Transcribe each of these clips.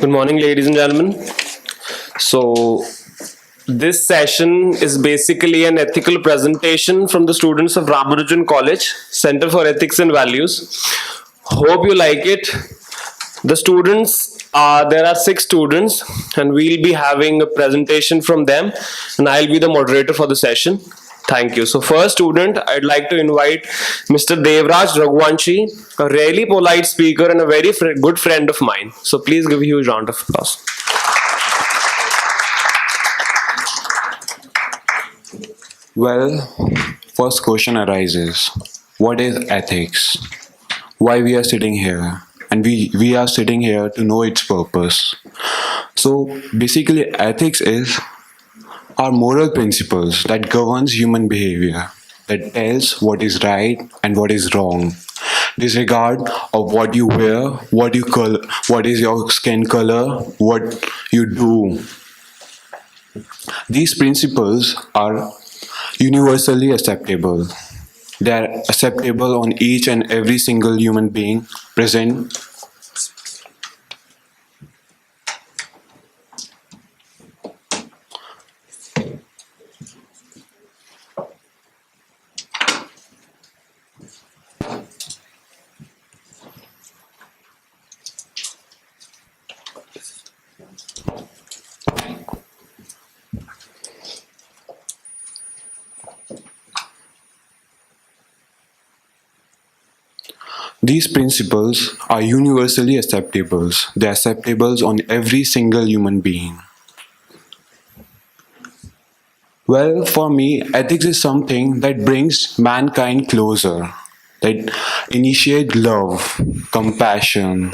Good morning, ladies and gentlemen. So, this session is basically an ethical presentation from the students of Ramanujan College, Center for Ethics and Values. Hope you like it. The students, there are 6 students, and we'll be having a presentation from them, and I'll be the moderator for the session. Thank you. So first student, I'd like to invite Mr. Devraj Raghuvanshi, a really polite speaker and a very good friend of mine. So please give a huge round of applause. Well, first question arises. What is ethics? Why we are sitting here? And we are sitting here to know its purpose. So basically ethics is are moral principles that governs human behavior, that tells what is right and what is wrong. Disregard of what you wear, what is your skin color, what you do. These principles are universally acceptable. They are acceptable on each and every single human being present. These principles are universally acceptable. They are acceptable on every single human being. Well, for me, ethics is something that brings mankind closer, that initiates love, compassion,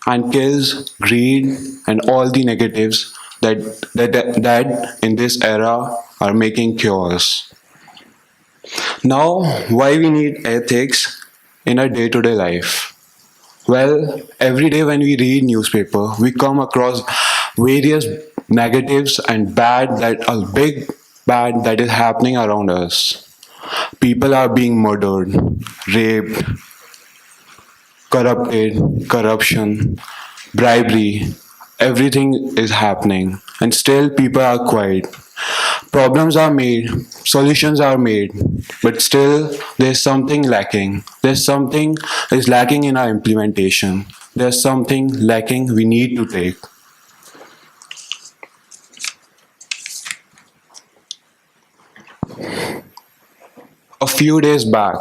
and kills greed and all the negatives that in this era are making chaos. Now, why we need ethics in our day-to-day life? Well, every day when we read newspaper, we come across various negatives and big bad that is happening around us. People are being murdered, raped, corruption, bribery, everything is happening, and still people are quiet. Problems are made, solutions are made, but still there's something lacking. There's something is lacking in our implementation. There's something lacking we need to take. A few days back,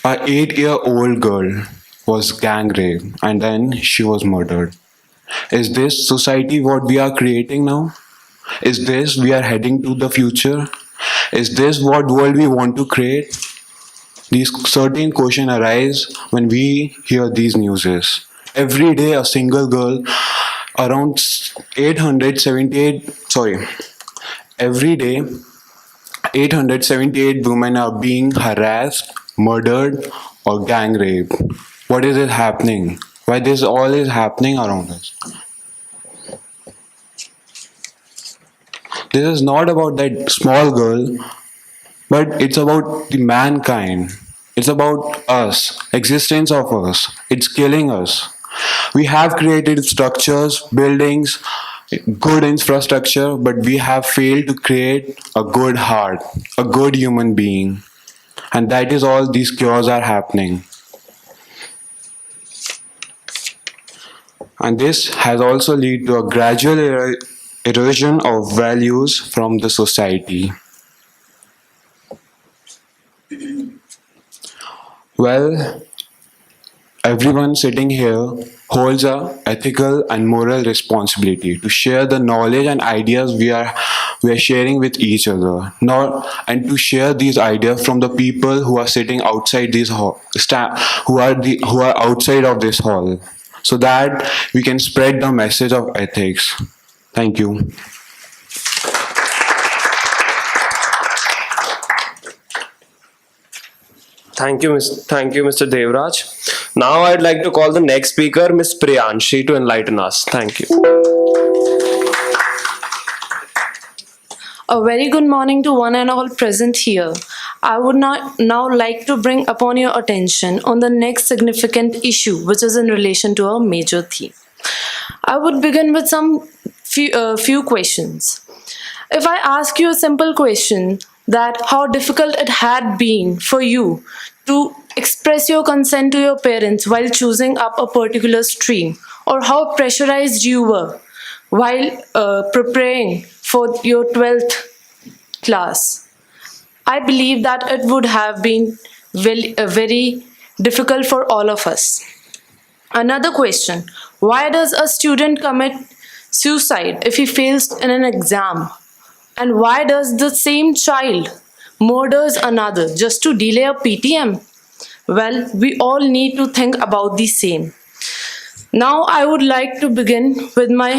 a 8-year-old girl was gang raped and then she was murdered. Is this society what we are creating now? Is this we are heading to the future? Is this what world we want to create? These certain questions arise when we hear these newses. Every day a single girl, around 878, every day 878 women are being harassed, murdered or gang raped. What is it happening? Why this all is happening around us? This is not about that small girl, but it's about the mankind. It's about us, existence of us. It's killing us. We have created structures, buildings, good infrastructure, but we have failed to create a good heart, a good human being. And that is all these cures are happening. And this has also led to a gradual erosion of values from the society. Well, everyone sitting here holds a ethical and moral responsibility to share the knowledge and ideas we are sharing with each other, and to share these ideas from the people who are sitting outside this hall, who are outside of this hall, so that we can spread the message of ethics. Thank you. Thank you, Mr. Devraj. Now I'd like to call the next speaker, Ms. Priyanshi, to enlighten us. Thank you. A very good morning to one and all present here. I would now like to bring upon your attention on the next significant issue, which is in relation to our major theme. I would begin with some few questions. If I ask you a simple question, that how difficult it had been for you to express your consent to your parents while choosing up a particular stream, or how pressurized you were while preparing for your 12th class, I believe that it would have been very difficult for all of us. Another question: why does a student commit suicide if he fails in an exam? And why does the same child murders another just to delay a PTM? Well, we all need to think about the same. Now I would like to begin with my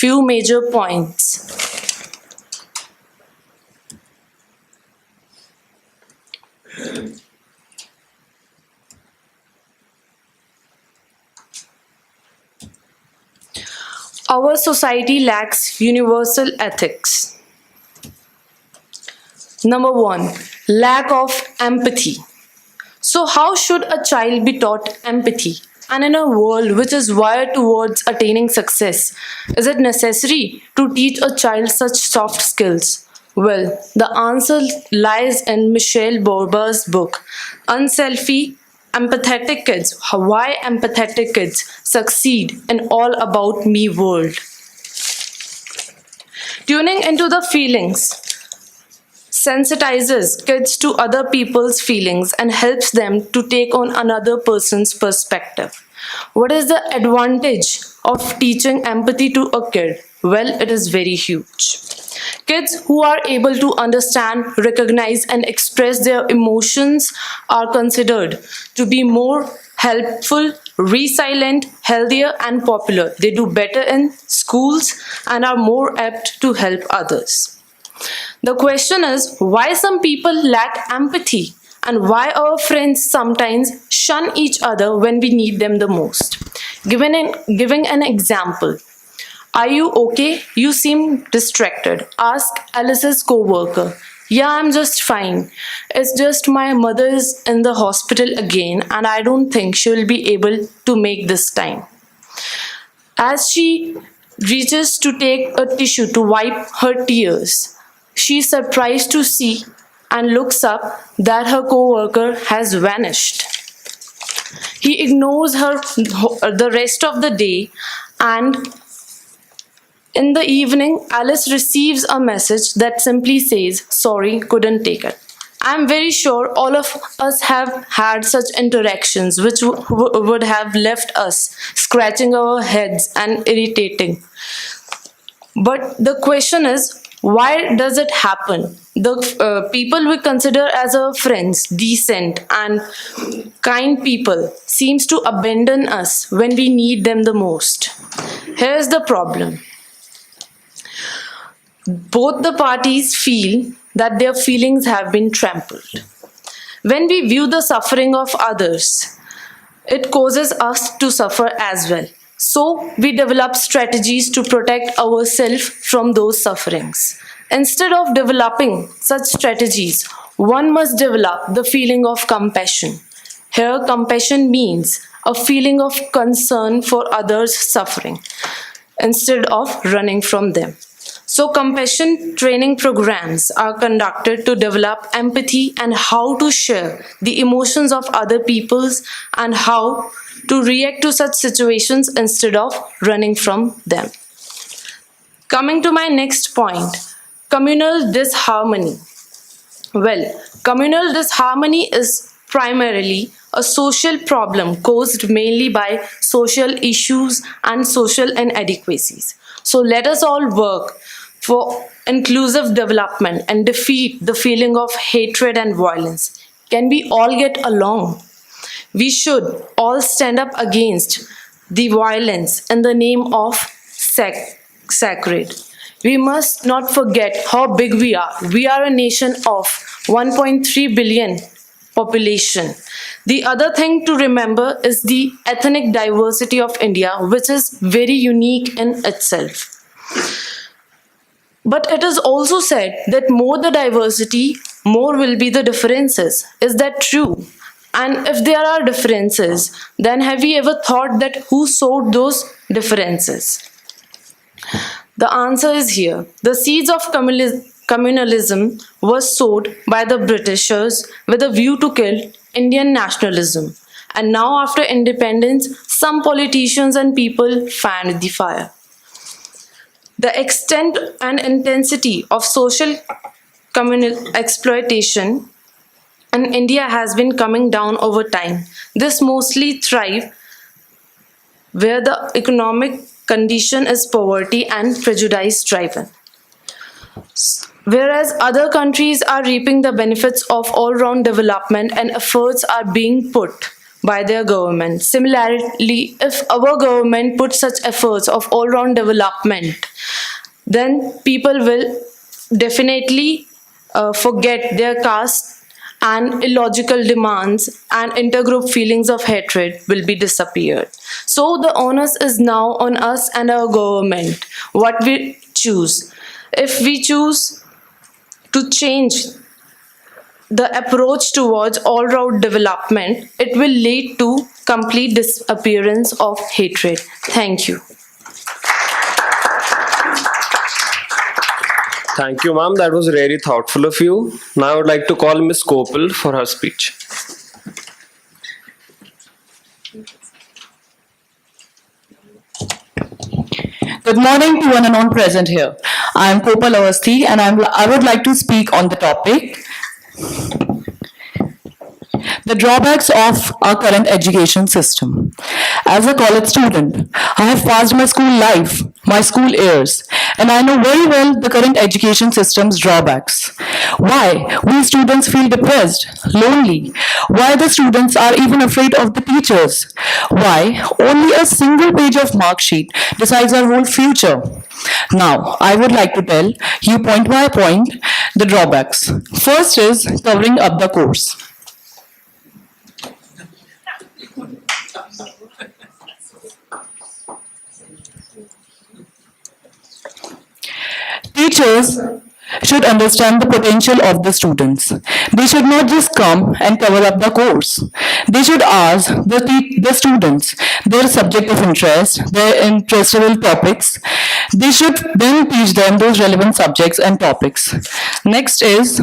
few major points. Our society lacks universal ethics. Number one, lack of empathy. So, how should a child be taught empathy? And in a world which is wired towards attaining success, is it necessary to teach a child such soft skills? Well, the answer lies in Michelle Borba's book, Unselfie Empathetic Kids: Why Empathetic Kids Succeed in All About Me World. Tuning into the feelings sensitizes kids to other people's feelings and helps them to take on another person's perspective. What is the advantage of teaching empathy to a kid? Well, it is very huge. Kids who are able to understand, recognize, and express their emotions are considered to be more helpful, resilient, healthier, and popular. They do better in schools and are more apt to help others. The question is, why some people lack empathy and why our friends sometimes shun each other when we need them the most. Giving an example. Are you okay? You seem distracted. Ask Alice's co-worker. Yeah, I'm just fine. It's just my mother is in the hospital again and I don't think she will be able to make this time. As she reaches to take a tissue to wipe her tears, she is surprised to see and looks up that her co-worker has vanished. He ignores her the rest of the day, and in the evening, Alice receives a message that simply says, "Sorry, couldn't take it." I'm very sure all of us have had such interactions which would have left us scratching our heads and irritating. But the question is, why does it happen? The people we consider as our friends, decent and kind people, seems to abandon us when we need them the most. Here's the problem. Both the parties feel that their feelings have been trampled. When we view the suffering of others, it causes us to suffer as well. So we develop strategies to protect ourselves from those sufferings. Instead of developing such strategies, one must develop the feeling of compassion. Here, compassion means a feeling of concern for others' suffering instead of running from them. So, compassion training programs are conducted to develop empathy and how to share the emotions of other peoples and how to react to such situations instead of running from them. Coming to my next point, communal disharmony. Well, communal disharmony is primarily a social problem caused mainly by social issues and social inadequacies. So let us all work for inclusive development and defeat the feeling of hatred and violence. Can we all get along? We should all stand up against the violence in the name of sacred. We must not forget how big we are. We are a nation of 1.3 billion population. The other thing to remember is the ethnic diversity of India, which is very unique in itself. But it is also said that more the diversity, more will be the differences. Is that true? And if there are differences, then have we ever thought that who sowed those differences? The answer is here. The seeds of communalism were sowed by the Britishers with a view to kill Indian nationalism. And now, after independence, some politicians and people fanned the fire. The extent and intensity of social communal exploitation in India has been coming down over time. This mostly thrive where the economic condition is poverty and prejudice driven. Whereas other countries are reaping the benefits of all round development and efforts are being put by their government. Similarly, if our government puts such efforts of all round development, then people will definitely forget their caste and illogical demands and intergroup feelings of hatred will be disappeared. So the onus is now on us and our government, what we choose. If we choose to change the approach towards all-round development, it will lead to complete disappearance of hatred. Thank you. Thank you, ma'am. That was really thoughtful of you. Now I would like to call Ms. Kopal for her speech. Good morning to one and all present here. I am Kopal Awasthi and I would like to speak on the topic the drawbacks of our current education system. As a college student, I have passed my school life, my school years, and I know very well the current education system's drawbacks. Why we students feel depressed, lonely, why the students are even afraid of the teachers, why only a single page of mark sheet decides our whole future. Now, I would like to tell you point by point the drawbacks. First is covering up the course. Teachers should understand the potential of the students. They should not just come and cover up the course. They should ask the students their subject of interest, their interestable topics. They should then teach them those relevant subjects and topics. Next is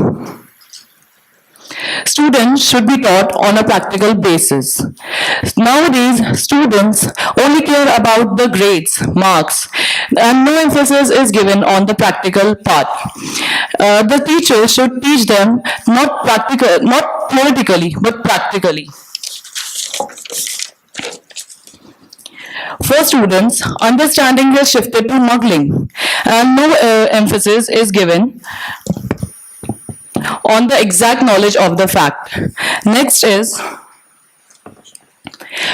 students should be taught on a practical basis. Nowadays, students only care about the grades, marks, and no emphasis is given on the practical part. The teacher should teach them not theoretically, but practically. For students, understanding has shifted to muggling, and no emphasis is given on the exact knowledge of the fact. Next is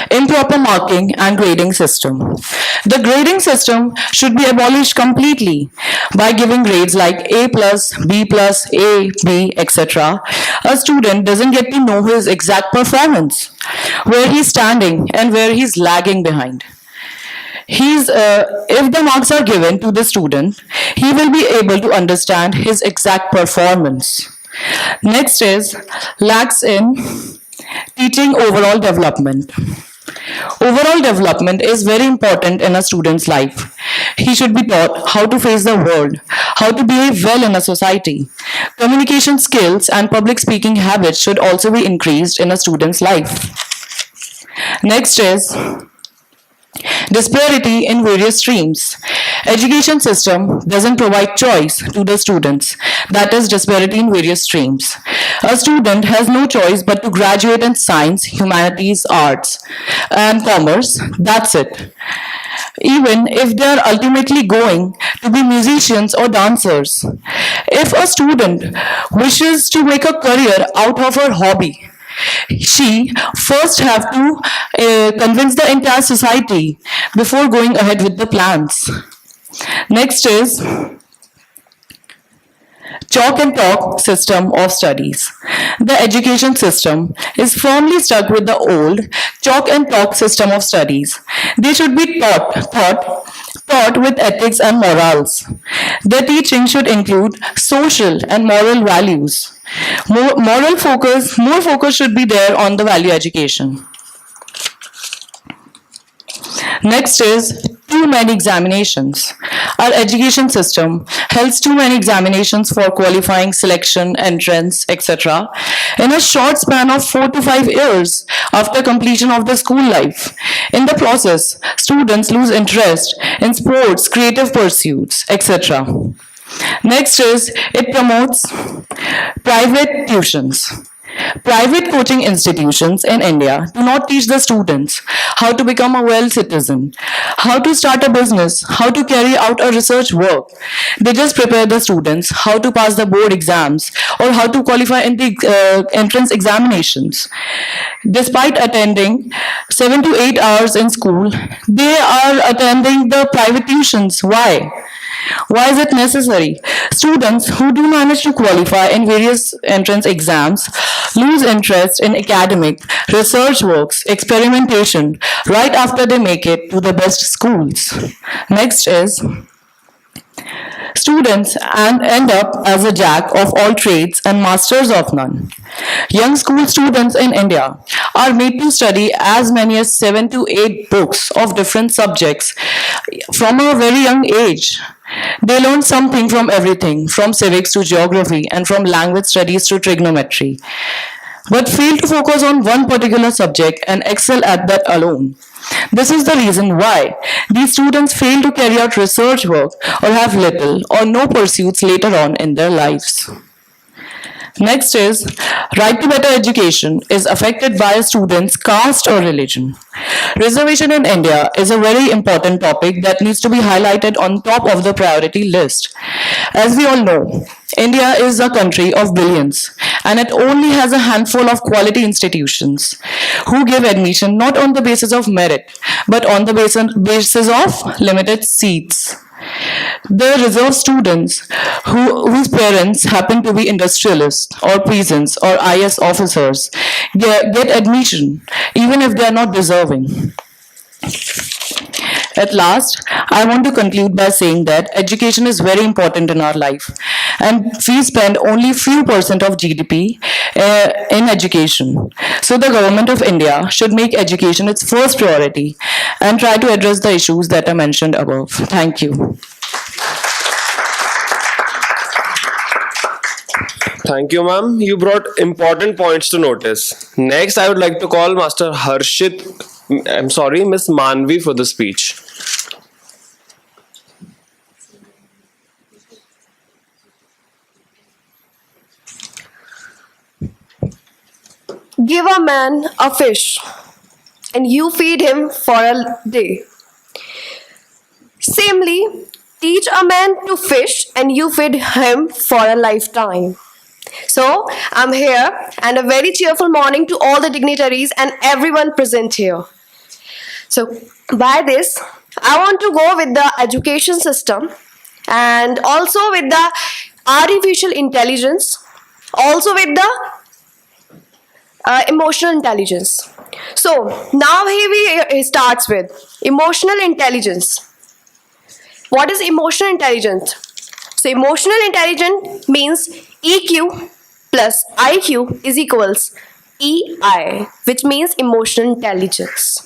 improper marking and grading system. The grading system should be abolished completely by giving grades like A plus, B plus, A, B, etc. A student doesn't get to know his exact performance, where he's standing and where he's lagging behind. If the marks are given to the student, he will be able to understand his exact performance. Next is lacks in teaching overall development. Overall development is very important in a student's life. He should be taught how to face the world, how to behave well in a society. Communication skills and public speaking habits should also be increased in a student's life. Next is disparity in various streams. Education system doesn't provide choice to the students. That is disparity in various streams. A student has no choice but to graduate in science, humanities, arts, and commerce. That's it. Even if they are ultimately going to be musicians or dancers. If a student wishes to make a career out of her hobby, she first have to convince the entire society before going ahead with the plans. Next is chalk and talk system of studies. The education system is firmly stuck with the old chalk and talk system of studies. They should be taught with ethics and morals. The teaching should include social and moral values. More focus should be there on the value education. Next is too many examinations. Our education system holds too many examinations for qualifying, selection, entrance, etc. in a short span of 4 to 5 years after completion of the school life. In the process, students lose interest in sports, creative pursuits, etc. Next is it promotes private tuitions. Private coaching institutions in India do not teach the students how to become a well citizen, how to start a business, how to carry out a research work. They just prepare the students how to pass the board exams or how to qualify in the entrance examinations. Despite attending 7 to 8 hours in school, they are attending the private tuitions. Why? Why is it necessary? Students who do manage to qualify in various entrance exams lose interest in academic, research works, experimentation right after they make it to the best schools. Next is students and end up as a jack of all trades and masters of none. Young school students in India are made to study as many as 7 to 8 books of different subjects from a very young age. They learn something from everything, from civics to geography and from language studies to trigonometry, but fail to focus on one particular subject and excel at that alone. This is the reason why these students fail to carry out research work or have little or no pursuits later on in their lives. Next is right to better education is affected by a student's caste or religion. Reservation in India is a very important topic that needs to be highlighted on top of the priority list. As we all know, India is a country of billions and it only has a handful of quality institutions who give admission not on the basis of merit but on the basis of limited seats. The reserve students whose parents happen to be industrialists or peasants or IS officers get admission even if they are not deserving. At last, I want to conclude by saying that education is very important in our life and we spend only few percent of GDP in education. So the government of India should make education its first priority and try to address the issues that I mentioned above. Thank you. Thank you, ma'am. You brought important points to notice. Next, I would like to call Master Miss Manvi for the speech. Give a man a fish and you feed him for a day. Samely, teach a man to fish and you feed him for a lifetime. So, I'm here and a very cheerful morning to all the dignitaries and everyone present here. So, by this, I want to go with the education system and also with the artificial intelligence, also with the emotional intelligence. So, now here we starts with emotional intelligence. What is emotional intelligence? So, emotional intelligence means EQ plus IQ is equals EI, which means emotional intelligence.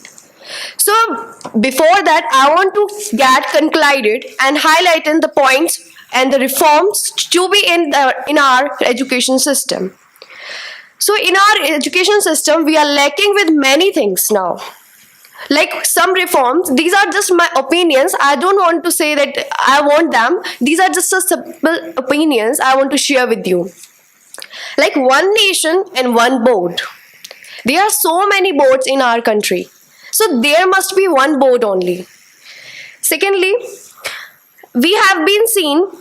So, before that, I want to get concluded and highlighting the points and the reforms to be in our education system. So, in our education system, we are lacking with many things now. Like some reforms, these are just my opinions. I don't want to say that I want them. These are just simple opinions I want to share with you. Like one nation and one board. There are so many boards in our country. So there must be one board only. Secondly, we have been seen,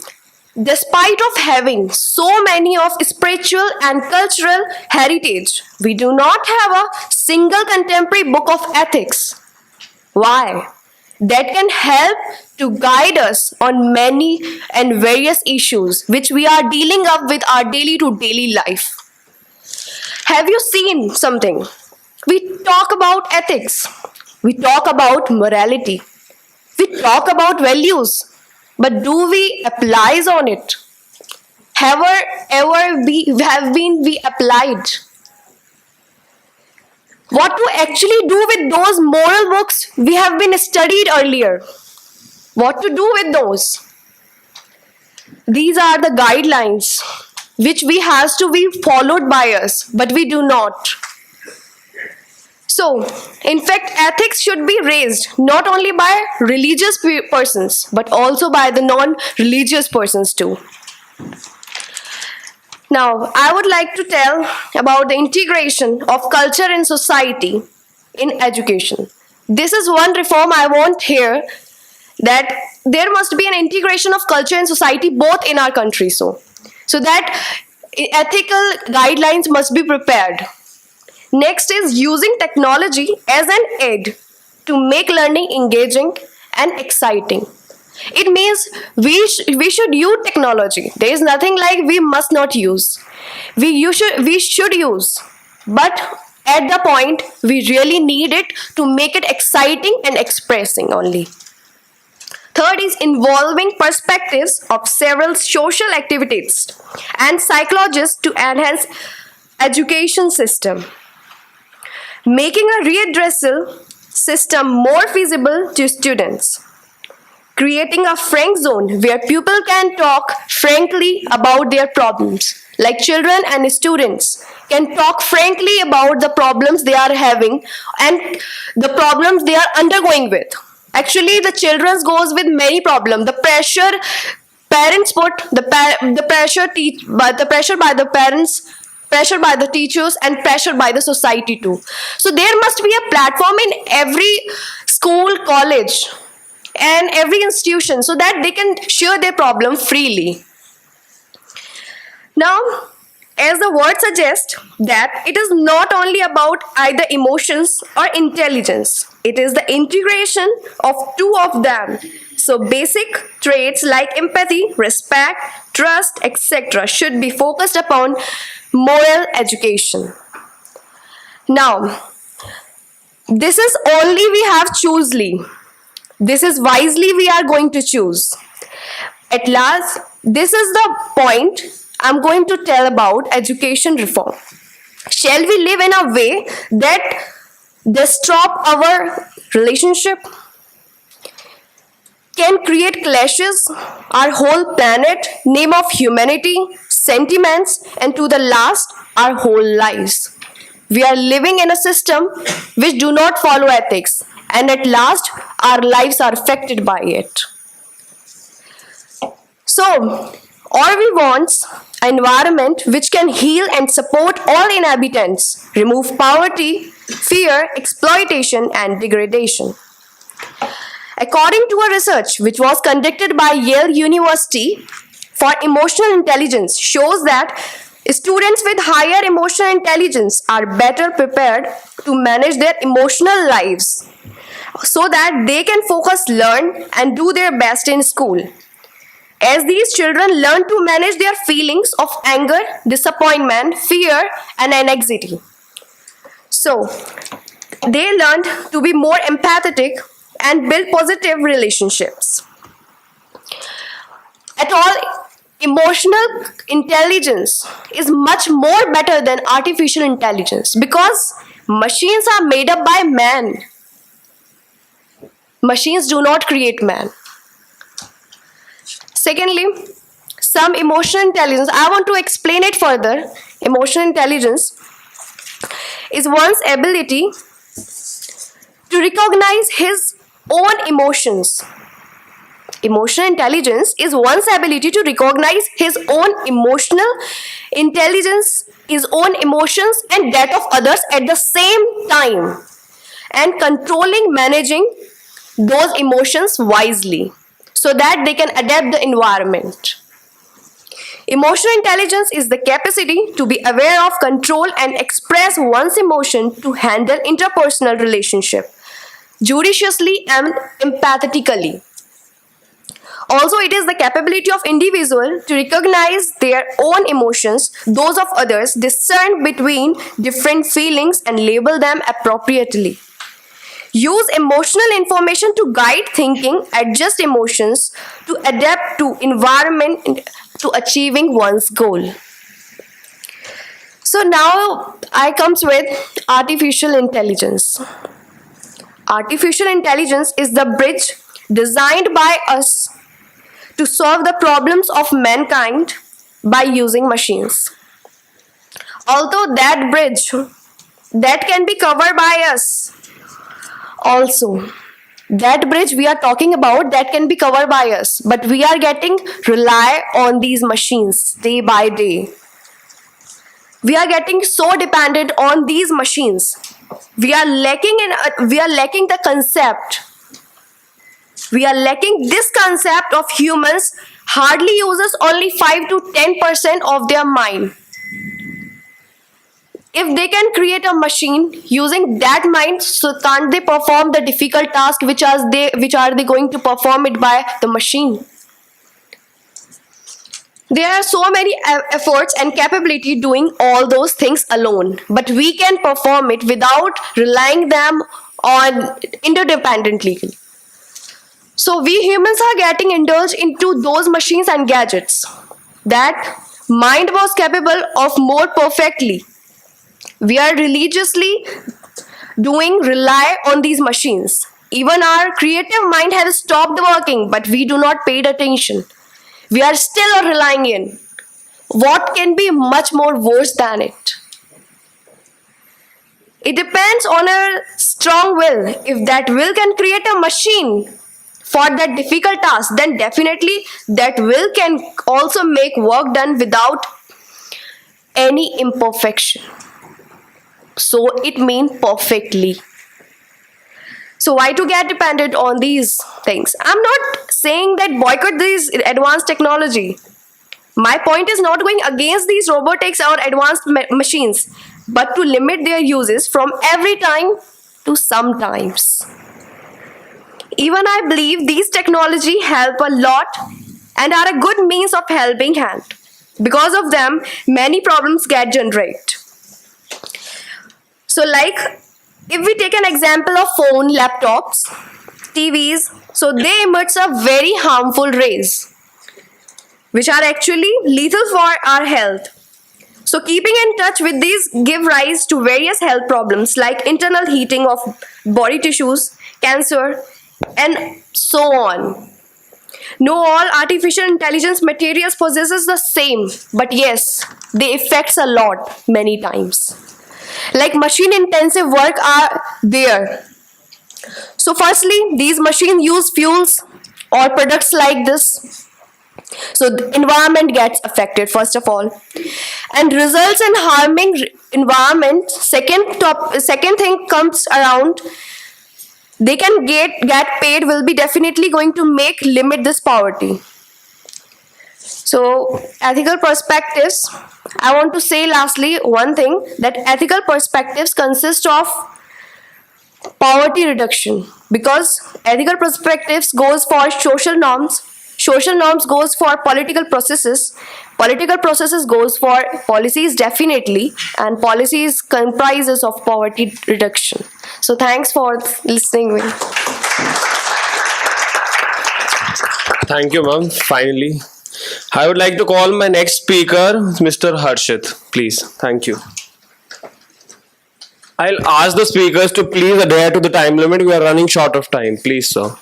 despite of having so many of spiritual and cultural heritage, we do not have a single contemporary book of ethics. Why? That can help to guide us on many and various issues which we are dealing up with our daily to daily life. Have you seen something? We talk about ethics. We talk about morality. We talk about values. But do we apply on it? Have we applied? What to actually do with those moral books we have been studied earlier? What to do with those? These are the guidelines which we has to be followed by us, but we do not. So, in fact, ethics should be raised not only by religious persons, but also by the non-religious persons too. Now, I would like to tell about the integration of culture in society in education. This is one reform I want here, that there must be an integration of culture and society both in our country, so that ethical guidelines must be prepared. Next is using technology as an aid to make learning engaging and exciting. It means we should use technology. There is nothing like we must not use. We should use, but at the point we really need it to make it exciting and expressing only. Third is involving perspectives of several social activities and psychologists to enhance education system. Making a readdressal system more feasible to students. Creating a frank zone where people can talk frankly about their problems. Like children and students can talk frankly about the problems they are having and the problems they are undergoing with. Actually, the children goes with many problems. The pressure parents put, the pressure by the parents, pressure by the teachers, and pressure by the society too. So there must be a platform in every school, college, and every institution so that they can share their problem freely. Now, as the word suggests, that it is not only about either emotions or intelligence. It is the integration of two of them. So basic traits like empathy, respect, trust, etc. should be focused upon moral education. Now, this is only we have choosely. This is wisely we are going to choose. At last, this is the point I'm going to tell about education reform. Shall we live in a way that disrupt our relationship, can create clashes, our whole planet, name of humanity, sentiments, and to the last, our whole lives? We are living in a system which do not follow ethics, and at last, our lives are affected by it. So, all we want an environment which can heal and support all inhabitants, remove poverty, fear, exploitation, and degradation. According to a research which was conducted by Yale University for emotional intelligence shows that students with higher emotional intelligence are better prepared to manage their emotional lives so that they can focus, learn, and do their best in school. As these children learn to manage their feelings of anger, disappointment, fear, and anxiety. So, they learned to be more empathetic and build positive relationships. At all, emotional intelligence is much more better than artificial intelligence because machines are made up by man. Machines do not create man. Secondly, some emotional intelligence, I want to explain it further. Emotional intelligence is one's ability to recognize his own emotions. Emotional intelligence is one's ability to recognize his own emotional intelligence, his own emotions, and that of others at the same time, and controlling, managing those emotions wisely so that they can adapt the environment. Emotional intelligence is the capacity to be aware of, control, and express one's emotion to handle interpersonal relationship judiciously and empathetically. Also, it is the capability of individual to recognize their own emotions, those of others, discern between different feelings and label them appropriately. Use emotional information to guide thinking, adjust emotions, to adapt to environment, to achieving one's goal. So now I comes with artificial intelligence. Artificial intelligence is the bridge designed by us to solve the problems of mankind by using machines. Although that bridge that can be covered by us, also that bridge we are talking about that can be covered by us, but we are getting rely on these machines day by day. We are getting so dependent on these machines. We are lacking the concept. We are lacking this concept of humans hardly uses only 5 to 10% of their mind. If they can create a machine using that mind, so can't they perform the difficult task which are they going to perform it by the machine? There are so many efforts and capability doing all those things alone, but we can perform it without relying them on interdependently. So we humans are getting indulged into those machines and gadgets that mind was capable of more perfectly. We are religiously rely on these machines. Even our creative mind has stopped working, but we do not pay attention. We are still relying in. What can be much more worse than it? It depends on a strong will. If that will can create a machine for that difficult task, then definitely that will can also make work done without any imperfection. So it means perfectly. So why to get dependent on these things? I'm not saying that boycott these advanced technology. My point is not going against these robotics or advanced machines, but to limit their uses from every time to sometimes. Even I believe these technology help a lot and are a good means of helping hand. Because of them, many problems get generated. So like, if we take an example of phone, laptops, TVs, so they emit a very harmful rays, which are actually lethal for our health. So keeping in touch with these give rise to various health problems like internal heating of body tissues, cancer, and so on. No all artificial intelligence materials possesses the same, but yes, they affects a lot many times. Like machine intensive work are there. So firstly, these machines use fuels or products like this. So the environment gets affected first of all and results in harming environment. Second thing comes around, they can get paid will be definitely going to make limit this poverty. So ethical perspectives, I want to say lastly one thing, that ethical perspectives consist of poverty reduction, because ethical perspectives goes for social norms goes for political processes goes for policies definitely, and policies comprises of poverty reduction. So thanks for listening. Thank you, ma'am. Finally, I would like to call my next speaker, Mr. Harshit. Please. Thank you. I'll ask the speakers to please adhere to the time limit. We are running short of time. Please, sir.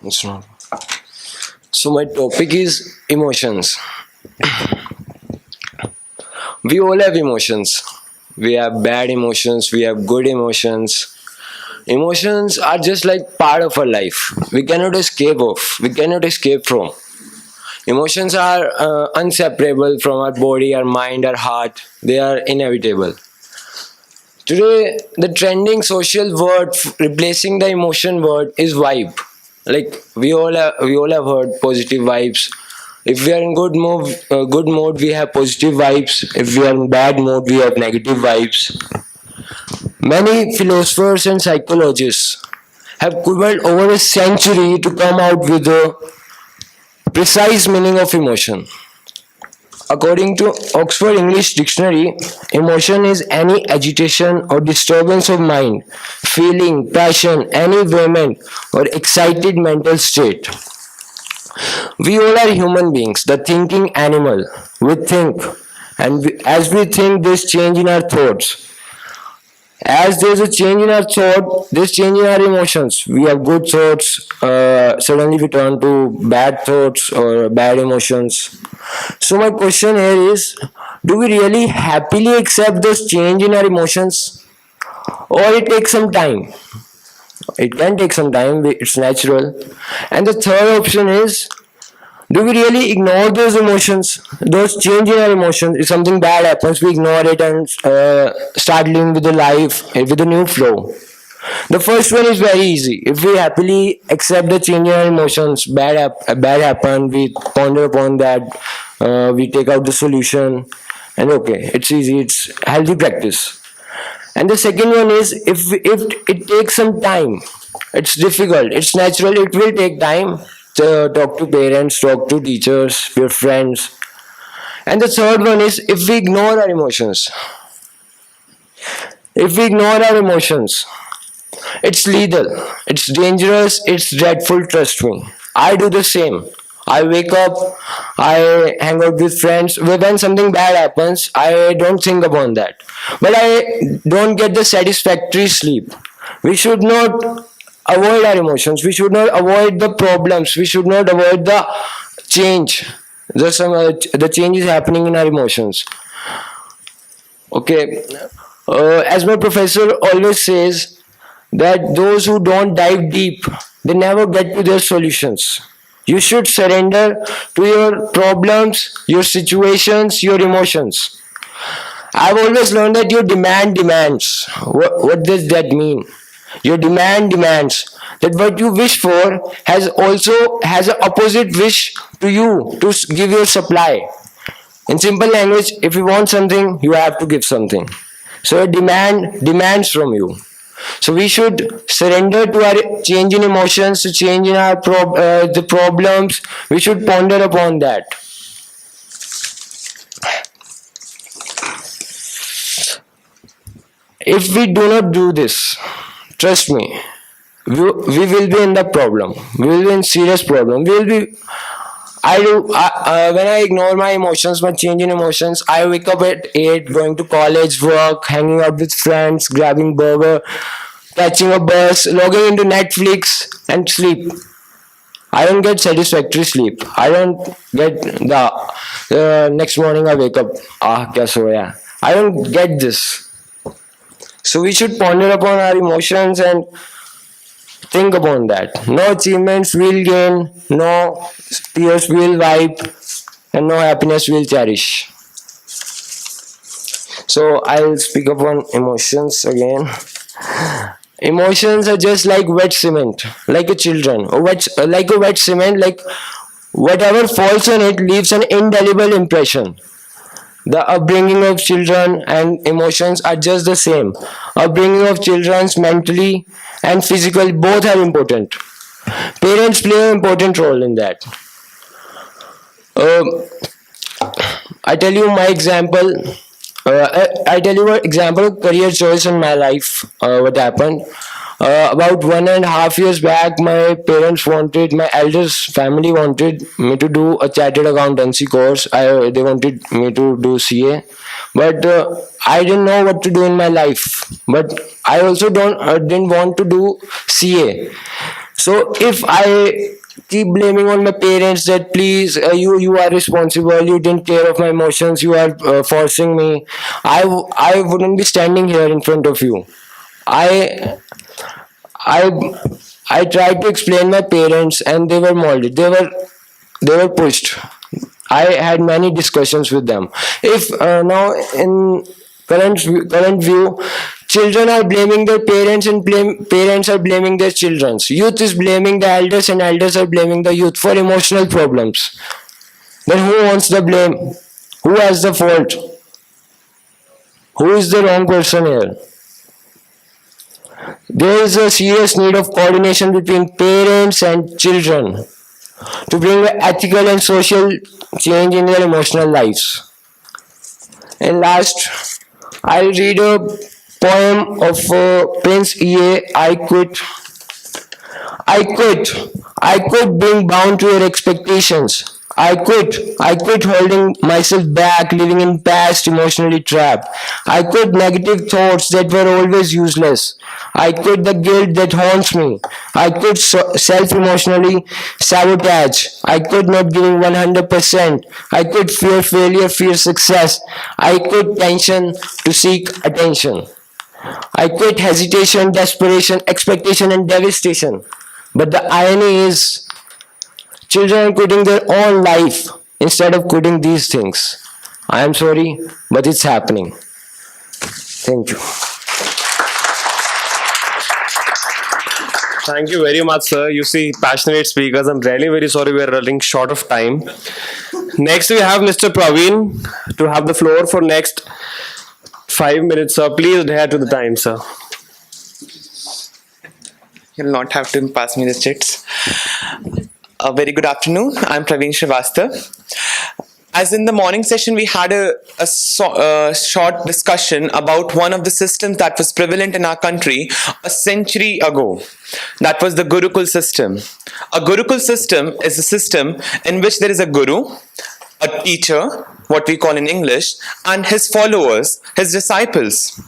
It's not. So my topic is emotions. We all have emotions. We have bad emotions, we have good emotions. Emotions are just like part of our life. We cannot escape from. Emotions are inseparable from our body, our mind, our heart. They are inevitable. Today, the trending social word replacing the emotion word is vibe. Like we all have heard positive vibes. If we are in good mode, we have positive vibes. If we are in bad mode, we have negative vibes. Many philosophers and psychologists have quibbled over a century to come out with a precise meaning of emotion. According to Oxford English Dictionary, emotion is any agitation or disturbance of mind, feeling, passion, any vehement or excited mental state. We all are human beings, the thinking animal. We think, and as we think, there's change in our thoughts. As there's a change in our thought, there's change in our emotions. We have good thoughts, suddenly we turn to bad thoughts or bad emotions. So my question here is, do we really happily accept this change in our emotions? Or it takes some time? It can take some time, it's natural. And the third option is, do we really ignore those emotions? Those change in our emotions. If something bad happens, we ignore it and start living with the life, with a new flow. The first one is very easy. If we happily accept the change in our emotions, bad happen, we ponder upon that, we take out the solution, and okay, it's easy, it's healthy practice. And the second one is, if it takes some time, it's difficult, it's natural, it will take time. Talk to parents, talk to teachers, your friends. And the third one is, if we ignore our emotions. If we ignore our emotions, it's lethal, it's dangerous, it's dreadful, trust me. I do the same. I wake up, I hang out with friends. When something bad happens, I don't think about that. But I don't get the satisfactory sleep. We should not avoid our emotions. We should not avoid the problems. We should not avoid the change. The change is happening in our emotions. Okay. As my professor always says, that those who don't dive deep, they never get to their solutions. You should surrender to your problems, your situations, your emotions. I've always learned that your demand demands. What does that mean? Your demand demands that what you wish for has an opposite wish to you to give your supply. In simple language, if you want something, you have to give something. So demand demands from you. So we should surrender to our change in emotions, to change in our the problems. We should ponder upon that. If we do not do this, trust me, we will be in the problem. We will be in serious problem. We will be. When I ignore my emotions, my change in emotions, I wake up at 8, going to college, work, hanging out with friends, grabbing burger, catching a bus, logging into Netflix and sleep. I don't get satisfactory sleep. I don't get the next morning I wake up, kya soya. I don't get this. So we should ponder upon our emotions and think upon that. No achievements will gain, no tears will wipe, and no happiness will cherish. So I'll speak upon emotions again. Emotions are just like wet cement, like a children, or like a wet cement, like whatever falls on it leaves an indelible impression. The upbringing of children and emotions are just the same. Upbringing of children mentally and physically both are important. Parents play an important role in that. I tell you my example. I tell you an example of career choice in my life. What happened? About 1.5 years back, my elders family wanted me to do a chartered accountancy course. They wanted me to do CA, but I didn't know what to do in my life. But I also didn't want to do CA. So if I keep blaming on my parents that please you are responsible, you didn't care of my emotions, you are forcing me, I wouldn't be standing here in front of you. I tried to explain my parents and they were molded. They were pushed. I had many discussions with them. If now in current view, children are blaming their parents and parents are blaming their children. Youth is blaming the elders and elders are blaming the youth for emotional problems. Then who wants the blame? Who has the fault? Who is the wrong person here? There is a serious need of coordination between parents and children. to bring ethical and social change in their emotional lives. And last, I'll read a poem of Prince E.A. I quit. I quit. I quit being bound to your expectations. I quit holding myself back, living in past, emotionally trapped. I quit negative thoughts that were always useless. I quit the guilt that haunts me. I quit self-emotionally sabotage. I quit not giving 100%. I quit fear failure, fear success. I quit tension to seek attention. I quit hesitation, desperation, expectation, and devastation. But the irony is, children are quitting their own life instead of quitting these things. I am sorry, but it's happening. Thank you. Thank you very much, sir. You see, passionate speakers. I'm really very sorry we are running short of time. Next, we have Mr. Praveen to have the floor for next 5 minutes, sir. Please adhere to the time, sir. You'll not have to pass me the chits. A very good afternoon. I'm Praveen Srivastava. As in the morning session, we had a short discussion about one of the systems that was prevalent in our country a century ago. That was the Gurukul system. A Gurukul system is a system in which there is a guru, a teacher, what we call in English, and his followers, his disciples.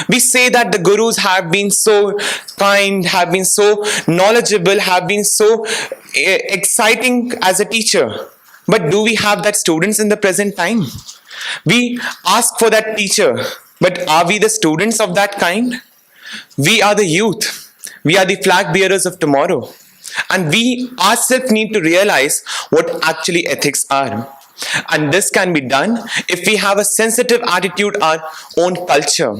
We say that the gurus have been so kind, have been so knowledgeable, have been so exciting as a teacher. But do we have that students in the present time? We ask for that teacher, but are we the students of that kind? We are the youth. We are the flag bearers of tomorrow. And we ourselves need to realize what actually ethics are. And this can be done if we have a sensitive attitude our own culture.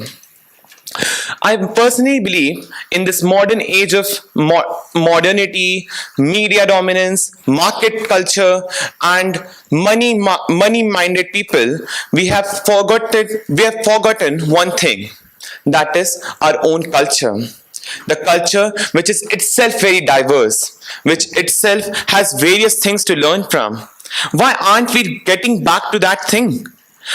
I personally believe in this modern age of modernity, media dominance, market culture, and money-minded people. We have forgotten one thing, that is our own culture. The culture which is itself very diverse, which itself has various things to learn from. Why aren't we getting back to that thing?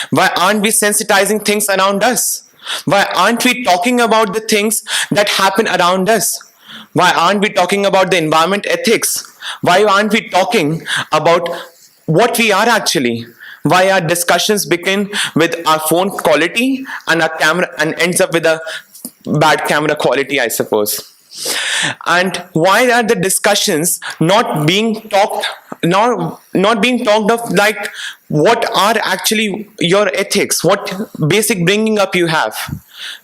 Why aren't we sensitizing things around us? Why aren't we talking about the things that happen around us? Why aren't we talking about the environment ethics? Why aren't we talking about what we are actually? Why our discussions begin with our phone quality and our camera and ends up with a bad camera quality, I suppose? And why are the discussions not being talked of, like what are actually your ethics, what basic bringing up you have?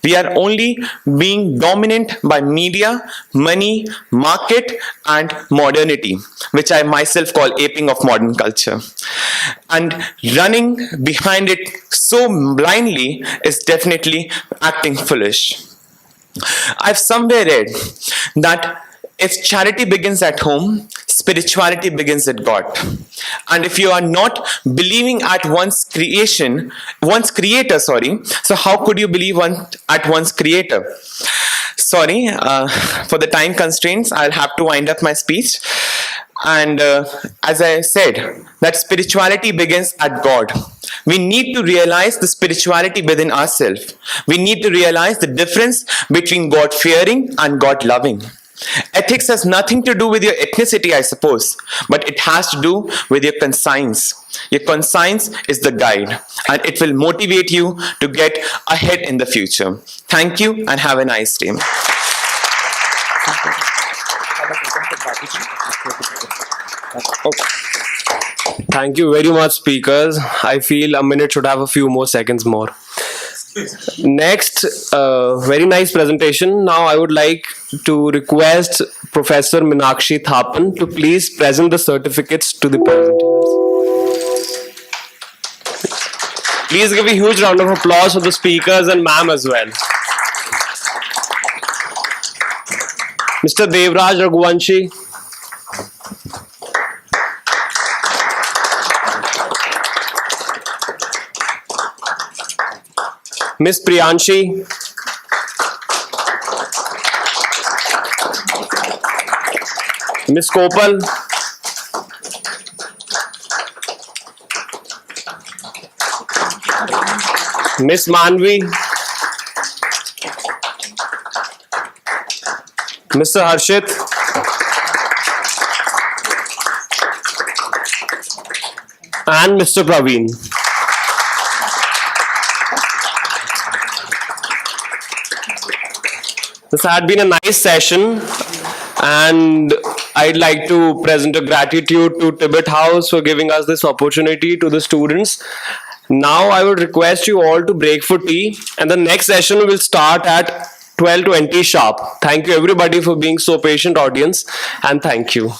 We are only being dominant by media, money, market, and modernity, which I myself call aping of modern culture. And running behind it so blindly is definitely acting foolish. I've somewhere read that if charity begins at home, spirituality begins at God. And if you are not believing at one's creator, so how could you believe at one's creator? Sorry, for the time constraints, I'll have to wind up my speech. And as I said, that spirituality begins at God. We need to realize the spirituality within ourselves. We need to realize the difference between God fearing and God loving. Ethics has nothing to do with your ethnicity, I suppose, but it has to do with your conscience. Your conscience is the guide, and it will motivate you to get ahead in the future. Thank you, and have a nice day. Thank you very much, speakers. I feel a minute should have a few more seconds more. Next, very nice presentation. Now I would like to request Professor Meenakshi Thapan to please present the certificates to the presenters. Please give a huge round of applause for the speakers and ma'am as well. Mr. Devraj Raghuvanshi. Miss Priyanshi. Miss Kopal. Miss Manvi, Mr. Harshit, and Mr. Praveen. This had been a nice session, and I'd like to present a gratitude to Tibet House for giving us this opportunity, to the students. Now I would request you all to break for tea, and the next session will start at 12:20 sharp. Thank you everybody for being so patient, audience, and thank you.